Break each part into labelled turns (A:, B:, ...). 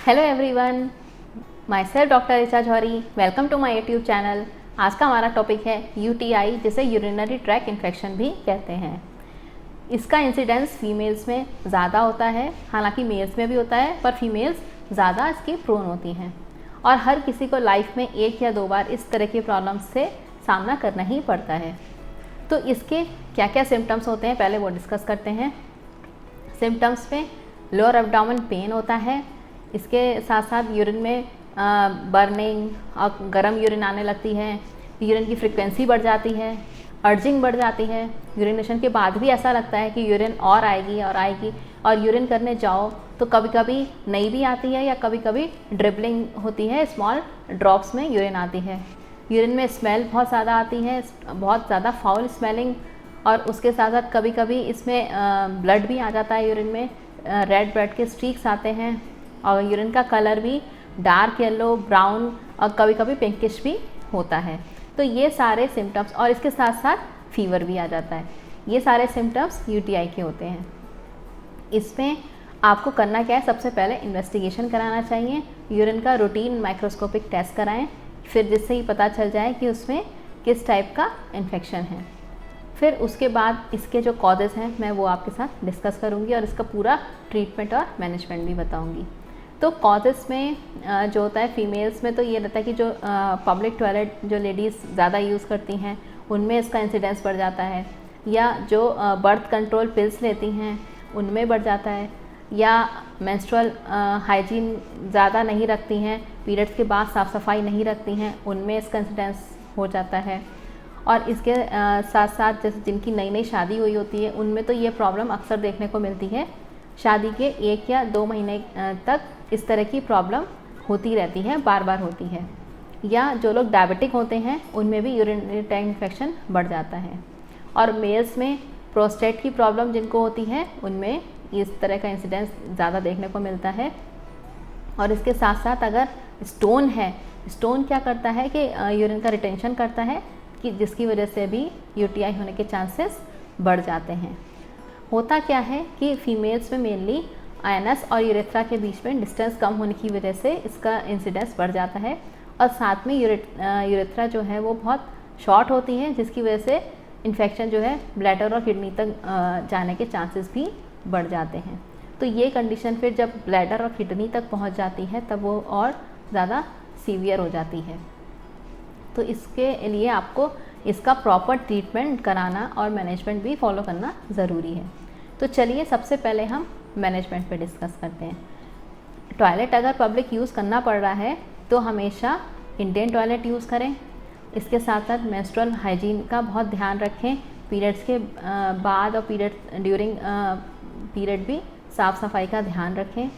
A: Hello everyone, myself doctor Richa Jauhari. Welcome to my YouTube channel. आज का हमारा topic है यूटीआई, जिसे यूरिनरी ट्रैक इन्फेक्शन भी कहते हैं। इसका इंसिडेंस फीमेल्स में ज़्यादा होता है, हालांकि मेल्स में भी होता है, पर फीमेल्स ज़्यादा इसकी प्रोन होती हैं। और हर किसी को लाइफ में 1 या 2 बार इस तरह की प्रॉब्लम्स से सामना करना ही पड़ता है। तो इसके क्या क्या सिम्टम्स होते हैं, पहले वो डिस्कस करते हैं। सिम्टम्स में लोअर एब्डोमेन पेन होता है, इसके साथ साथ यूरिन में बर्निंग और गर्म यूरिन आने लगती है, यूरिन की फ्रीक्वेंसी बढ़ जाती है, अर्जिंग बढ़ जाती है। यूरिनेशन के बाद भी ऐसा लगता है कि यूरिन और आएगी, और यूरिन करने जाओ तो कभी कभी नहीं भी आती है, या कभी कभी ड्रिबलिंग होती है, स्मॉल ड्रॉप्स में यूरिन आती है। यूरिन में स्मेल बहुत ज़्यादा आती है, बहुत ज़्यादा फाउल स्मेलिंग, और उसके साथ साथ कभी कभी इसमें ब्लड भी आ जाता है। यूरिन में रेड ब्लड के स्ट्रीक्स आते हैं, और यूरिन का कलर भी डार्क येलो, ब्राउन और कभी कभी पिंकिश भी होता है। तो ये सारे सिम्टम्स, और इसके साथ साथ फीवर भी आ जाता है। ये सारे सिम्टम्स यूटीआई के होते हैं। इसमें आपको करना क्या है, सबसे पहले इन्वेस्टिगेशन कराना चाहिए। यूरिन का रूटीन माइक्रोस्कोपिक टेस्ट कराएं, फिर जिससे ही पता चल जाए कि उसमें किस टाइप का इन्फेक्शन है। फिर उसके बाद इसके जो कॉजेज़ हैं मैं वो आपके साथ डिस्कस करूँगी, और इसका पूरा ट्रीटमेंट और मैनेजमेंट भी बताऊँगी। तो कॉजेज़ में जो होता है फीमेल्स में, तो ये रहता है कि जो पब्लिक टॉयलेट जो लेडीज़ ज़्यादा यूज़ करती हैं उनमें इसका इंसिडेंस बढ़ जाता है, या जो बर्थ कंट्रोल पिल्स लेती हैं उनमें बढ़ जाता है, या मेंस्ट्रुअल हाइजीन ज़्यादा नहीं रखती हैं, पीरियड्स के बाद साफ़ सफाई नहीं रखती हैं, उनमें इसका इंसिडेंस हो जाता है। और इसके साथ साथ जैसे जिनकी नई नई शादी हुई होती है उनमें तो ये प्रॉब्लम अक्सर देखने को मिलती है। शादी के 1 या 2 महीने तक इस तरह की प्रॉब्लम होती रहती है, बार बार होती है। या जो लोग डायबिटिक होते हैं उनमें भी यूरिनरी ट्रैक्ट इन्फेक्शन बढ़ जाता है। और मेल्स में प्रोस्टेट की प्रॉब्लम जिनको होती है उनमें इस तरह का इंसिडेंस ज़्यादा देखने को मिलता है। और इसके साथ साथ अगर स्टोन है, स्टोन क्या करता है कि यूरिन का रिटेंशन करता है, कि जिसकी वजह से भी यूटीआई होने के चांसेस बढ़ जाते हैं। होता क्या है कि फीमेल्स में मेनली आयनस और यूरेथ्रा के बीच में डिस्टेंस कम होने की वजह से इसका इंसिडेंस बढ़ जाता है, और साथ में यूरेथ्रा जो है वो बहुत शॉर्ट होती है, जिसकी वजह से इन्फेक्शन जो है ब्लैडर और किडनी तक जाने के चांसेस भी बढ़ जाते हैं। तो ये कंडीशन फिर जब ब्लैडर और किडनी तक पहुंच जाती है तब वो और ज़्यादा सीवियर हो जाती है। तो इसके लिए आपको इसका प्रॉपर ट्रीटमेंट कराना और मैनेजमेंट भी फॉलो करना ज़रूरी है। तो चलिए सबसे पहले हम मैनेजमेंट पे डिस्कस करते हैं। टॉयलेट अगर पब्लिक यूज़ करना पड़ रहा है तो हमेशा इंडियन टॉयलेट यूज़ करें। इसके साथ साथ मेंस्ट्रुअल हाइजीन का बहुत ध्यान रखें। पीरियड्स के बाद और ड्यूरिंग पीरियड भी साफ़ सफाई का ध्यान रखें।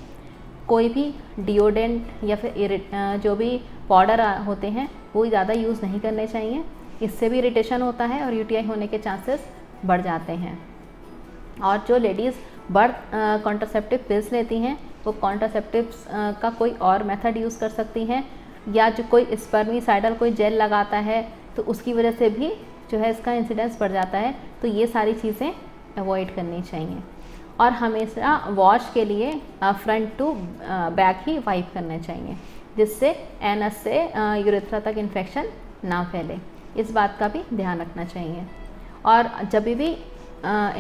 A: कोई भी डिओडेंट या फिर जो भी पाउडर होते हैं वो ज़्यादा यूज़ नहीं करने चाहिए, इससे भी इरिटेशन होता है और यूटीआई होने के चांसेस बढ़ जाते हैं। और जो लेडीज़ बर्थ कॉन्ट्रासेप्टिव पिल्स लेती हैं वो कॉन्ट्रासेप्टिव्स का कोई और मेथड यूज़ कर सकती हैं, या जो कोई स्पर्मिसाइडल कोई जेल लगाता है तो उसकी वजह से भी जो है इसका इंसिडेंस बढ़ जाता है। तो ये सारी चीज़ें अवॉइड करनी चाहिए। और हमेशा वॉश के लिए फ्रंट टू बैक ही वाइप करना चाहिए, जिससे एनस से यूरेथ्रा तक इन्फेक्शन ना फैले। इस बात का भी ध्यान रखना चाहिए। और जब भी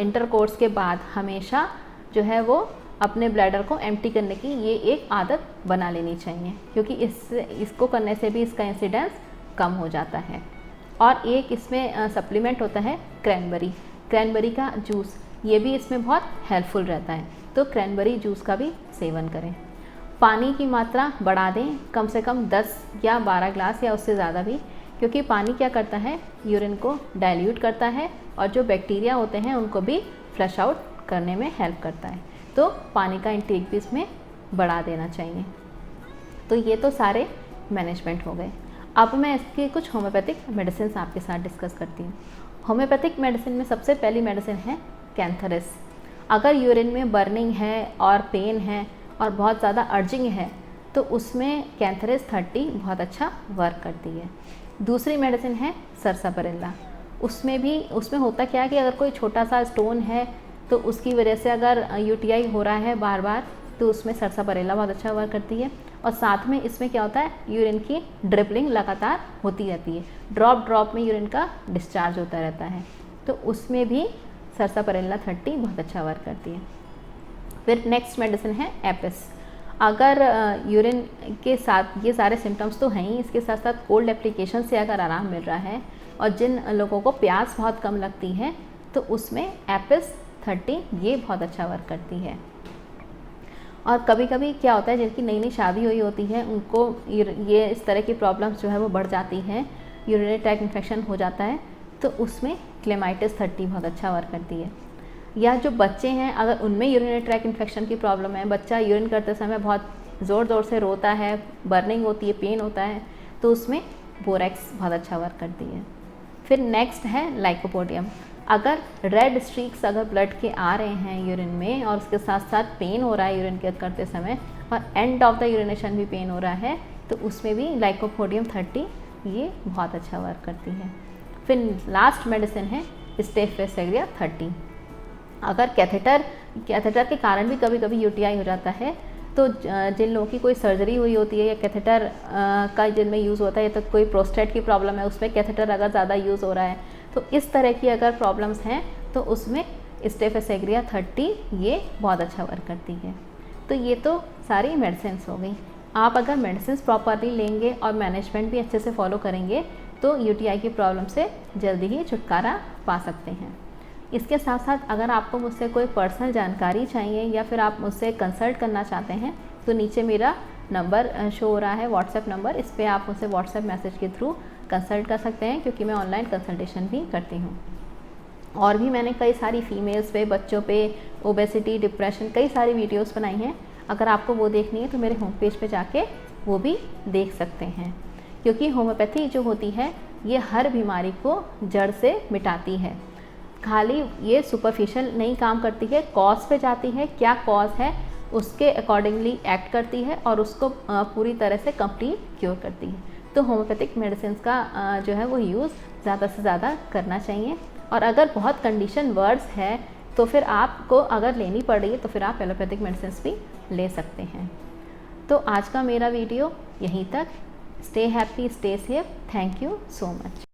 A: इंटरकोर्स के बाद हमेशा जो है वो अपने ब्लैडर को एम्प्टी करने की ये एक आदत बना लेनी चाहिए, क्योंकि इसको करने से भी इसका इंसिडेंस कम हो जाता है। और एक इसमें सप्लीमेंट होता है क्रैनबेरी का जूस, ये भी इसमें बहुत हेल्पफुल रहता है। तो क्रैनबेरी जूस का भी सेवन करें। पानी की मात्रा बढ़ा दें, कम से कम 10 या 12 ग्लास या उससे ज़्यादा भी, क्योंकि पानी क्या करता है, यूरिन को डाइल्यूट करता है और जो बैक्टीरिया होते हैं उनको भी फ्लश आउट करने में हेल्प करता है। तो पानी का इंटेक भी इसमें बढ़ा देना चाहिए। तो ये तो सारे मैनेजमेंट हो गए। अब मैं इसके कुछ होम्योपैथिक मेडिसिन आपके साथ डिस्कस करती हूँ। होम्योपैथिक मेडिसिन में सबसे पहली मेडिसिन है कैंथरस। अगर यूरिन में बर्निंग है और पेन है और बहुत ज़्यादा अर्जिंग है तो उसमें कैंथरस 30 बहुत अच्छा वर्क करती है। दूसरी मेडिसिन है सरसापेरिल्ला। उसमें होता क्या है कि अगर कोई छोटा सा स्टोन है तो उसकी वजह से अगर यूटीआई हो रहा है बार बार तो उसमें सरसापारेला बहुत अच्छा वर्क करती है। और साथ में इसमें क्या होता है, यूरिन की ड्रिपलिंग लगातार होती रहती है, ड्रॉप में यूरिन का डिस्चार्ज होता रहता है, तो उसमें भी सरसापारेला 30 बहुत अच्छा वर्क करती है। फिर नेक्स्ट मेडिसिन है एपिस। अगर यूरिन के साथ ये सारे सिम्टम्स तो हैं ही, इसके साथ साथ कोल्ड एप्लीकेशन से अगर आराम मिल रहा है और जिन लोगों को प्यास बहुत कम लगती है तो उसमें एपिस 30 ये बहुत अच्छा वर्क करती है। और कभी कभी क्या होता है, जिनकी नई नई शादी हुई होती है उनको ये इस तरह की प्रॉब्लम्स जो है वो बढ़ जाती हैं, यूरिनरी ट्रैक्ट इन्फेक्शन हो जाता है, तो उसमें क्लेमाइटिस 30 बहुत अच्छा वर्क करती है। या जो बच्चे हैं अगर उनमें यूरिनरी ट्रैक्ट इन्फेक्शन की प्रॉब्लम है, बच्चा यूरिन करते समय बहुत ज़ोर से रोता है, बर्निंग होती है, पेन होता है, तो उसमें बोरेक्स बहुत अच्छा वर्क करती है। फिर नेक्स्ट है लाइकोपोडियम। अगर रेड स्ट्रीक्स अगर ब्लड के आ रहे हैं यूरिन में और उसके साथ साथ पेन हो रहा है यूरिन करते समय और एंड ऑफ द यूरिनेशन भी पेन हो रहा है, तो उसमें भी लाइकोपोडियम 30 ये बहुत अच्छा वर्क करती है। फिर लास्ट मेडिसिन है स्टेफिस एग्रिया 30। अगर कैथेटर के कारण भी कभी कभी यूटीआई हो जाता है, तो जिन लोगों की कोई सर्जरी हुई होती है या कैथेटर का जिनमें यूज़ होता है, या तो कोई प्रोस्टेट की प्रॉब्लम है उसमें कैथेटर अगर ज़्यादा यूज़ हो रहा है, तो इस तरह की अगर प्रॉब्लम्स हैं तो उसमें स्टेफिस एग्रिया 30 ये बहुत अच्छा वर्क करती है। तो ये तो सारी मेडिसिन हो गई। आप अगर मेडिसिन प्रॉपरली लेंगे और मैनेजमेंट भी अच्छे से फॉलो करेंगे तो यूटीआई की प्रॉब्लम से जल्दी ही छुटकारा पा सकते हैं। इसके साथ साथ अगर आपको मुझसे कोई पर्सनल जानकारी चाहिए या फिर आप मुझसे कंसल्ट करना चाहते हैं तो नीचे मेरा नंबर शो हो रहा है, व्हाट्सएप नंबर, इस पर आप मुझसे व्हाट्सएप मैसेज के थ्रू कंसल्ट कर सकते हैं, क्योंकि मैं ऑनलाइन कंसल्टेशन भी करती हूँ। और भी मैंने कई सारी फीमेल्स पे, बच्चों पे, ओबेसिटी, डिप्रेशन, कई सारी वीडियोस बनाई हैं। अगर आपको वो देखनी है तो मेरे होम पेज पे जाके वो भी देख सकते हैं, क्योंकि होम्योपैथी जो होती है ये हर बीमारी को जड़ से मिटाती है। खाली ये सुपरफिशियल नहीं काम करती है, कॉज पे जाती है, क्या कॉज है उसके अकॉर्डिंगली एक्ट करती है और उसको पूरी तरह से कंप्लीट क्योर करती है। तो होम्योपैथिक मेडिसिन का जो है वो यूज़ ज़्यादा से ज़्यादा करना चाहिए। और अगर बहुत कंडीशन वर्ड्स है तो फिर आपको अगर लेनी पड़ रही है तो फिर आप एलोपैथिक मेडिसिन भी ले सकते हैं। तो आज का मेरा वीडियो यहीं तक। Stay happy, stay safe. Thank you so much.